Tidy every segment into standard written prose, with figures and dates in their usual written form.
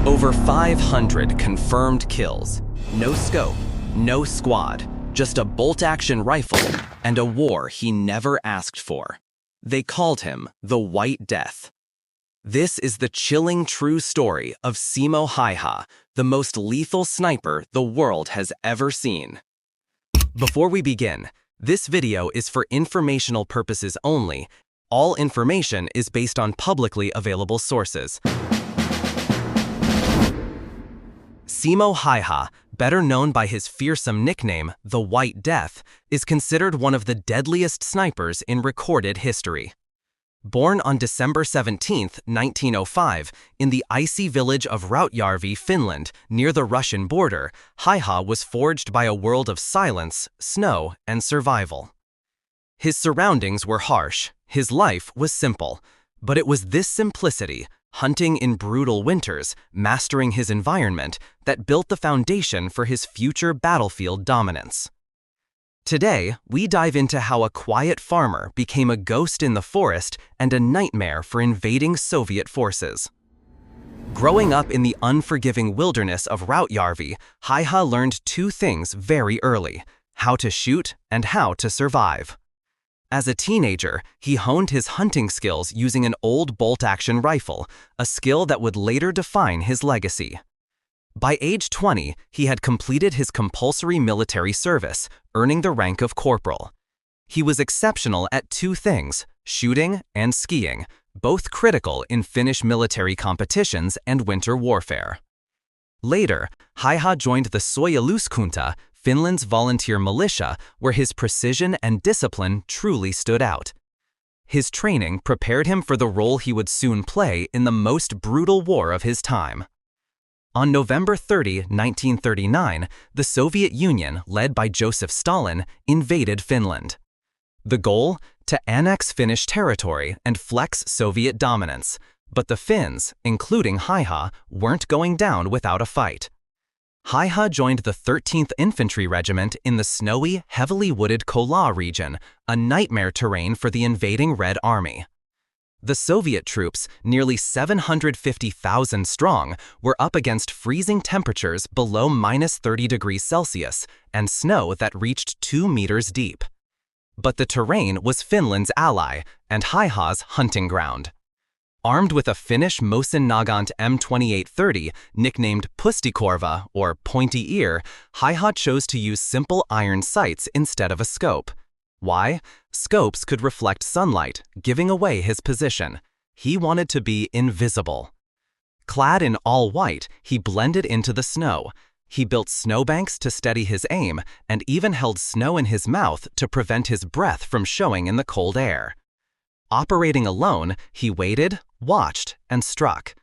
Over 500 confirmed kills. No scope, no squad, just a bolt-action rifle and a war he never asked for. They called him the White Death. This is the chilling true story of Simo Häyhä, the most lethal sniper the world has ever seen. Before we begin, this video is for informational purposes only. All information is based on publicly available sources. Simo Häyhä, better known by his fearsome nickname, the White Death, is considered one of the deadliest snipers in recorded history. Born on December 17, 1905, in the icy village of Rautjärvi, Finland, near the Russian border, Häyhä was forged by a world of silence, snow, and survival. His surroundings were harsh, his life was simple, but it was this simplicity, hunting in brutal winters, mastering his environment, that built the foundation for his future battlefield dominance. Today, we dive into how a quiet farmer became a ghost in the forest and a nightmare for invading Soviet forces. Growing up in the unforgiving wilderness of Rautjärvi, Häyhä learned two things very early: how to shoot and how to survive. As a teenager, he honed his hunting skills using an old bolt-action rifle, a skill that would later define his legacy. By age 20, he had completed his compulsory military service, earning the rank of corporal. He was exceptional at two things: shooting and skiing, both critical in Finnish military competitions and winter warfare. Later, Häyhä joined the suojeluskunta, Finland's volunteer militia, where his precision and discipline truly stood out. His training prepared him for the role he would soon play in the most brutal war of his time. On November 30, 1939, the Soviet Union, led by Joseph Stalin, invaded Finland. The goal? To annex Finnish territory and flex Soviet dominance. But the Finns, including Häyhä, weren't going down without a fight. Häyhä joined the 13th Infantry Regiment in the snowy, heavily wooded Kola region, a nightmare terrain for the invading Red Army. The Soviet troops, nearly 750,000 strong, were up against freezing temperatures below -30 degrees Celsius and snow that reached 2 meters deep. But the terrain was Finland's ally and Häyhä's hunting ground. Armed with a Finnish Mosin Nagant M2830, nicknamed Pustikorva, or pointy ear, Häyhä chose to use simple iron sights instead of a scope. Why? Scopes could reflect sunlight, giving away his position. He wanted to be invisible. Clad in all white, he blended into the snow. He built snowbanks to steady his aim, and even held snow in his mouth to prevent his breath from showing in the cold air. Operating alone, he waited, watched, and struck.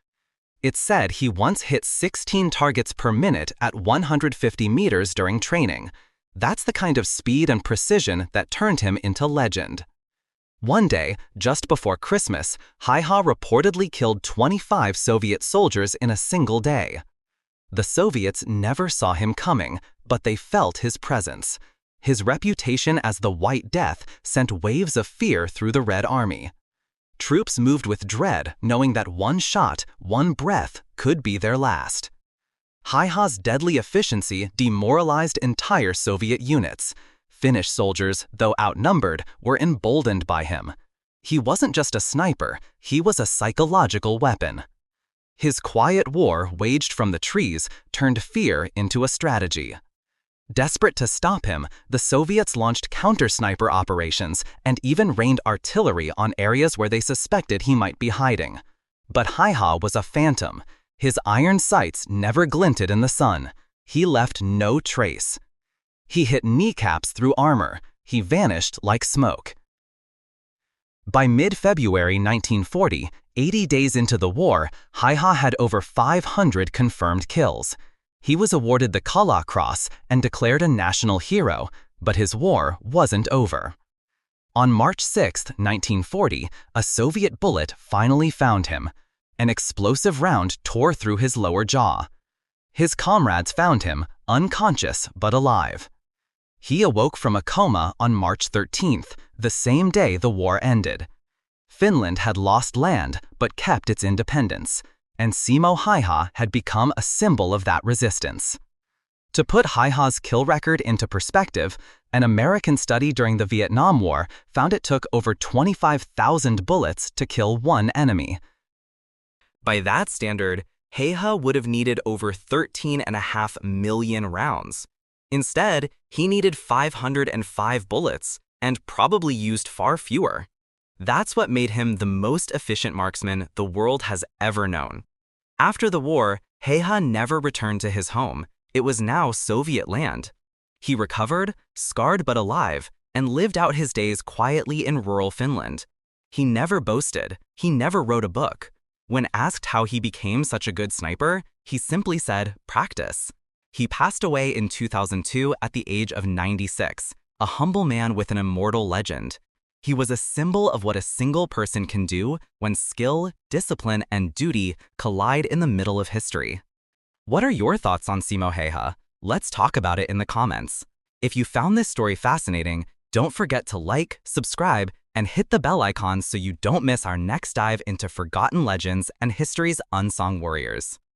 It's said he once hit 16 targets per minute at 150 meters during training. That's the kind of speed and precision that turned him into legend. One day, just before Christmas, Häyhä reportedly killed 25 Soviet soldiers in a single day. The Soviets never saw him coming, but they felt his presence. His reputation as the White Death sent waves of fear through the Red Army. Troops moved with dread, knowing that one shot, one breath, could be their last. Häyhä's deadly efficiency demoralized entire Soviet units. Finnish soldiers, though outnumbered, were emboldened by him. He wasn't just a sniper, he was a psychological weapon. His quiet war, waged from the trees, turned fear into a strategy. Desperate to stop him, the Soviets launched counter-sniper operations and even rained artillery on areas where they suspected he might be hiding. But Häyhä was a phantom. His iron sights never glinted in the sun. He left no trace. He hit kneecaps through armor. He vanished like smoke. By mid-February 1940, 80 days into the war, Häyhä had over 500 confirmed kills. He was awarded the Kala Cross and declared a national hero, but his war wasn't over. On March 6, 1940, a Soviet bullet finally found him. An explosive round tore through his lower jaw. His comrades found him, unconscious but alive. He awoke from a coma on March 13th, the same day the war ended. Finland had lost land but kept its independence. and Simo Häyhä had become a symbol of that resistance. To put Häyhä's kill record into perspective, an American study during the Vietnam War found it took over 25,000 bullets to kill one enemy. By that standard, Häyhä would have needed over 13.5 million rounds. Instead, he needed 505 bullets and probably used far fewer. That's what made him the most efficient marksman the world has ever known. After the war, Häyhä never returned to his home. It was now Soviet land. He recovered, scarred but alive, and lived out his days quietly in rural Finland. He never boasted. He never wrote a book. When asked how he became such a good sniper, he simply said, "Practice." He passed away in 2002 at the age of 96, a humble man with an immortal legend. He was a symbol of what a single person can do when skill, discipline, and duty collide in the middle of history. What are your thoughts on Simo Häyhä? Let's talk about it in the comments. If you found this story fascinating, don't forget to like, subscribe, and hit the bell icon so you don't miss our next dive into forgotten legends and history's unsung warriors.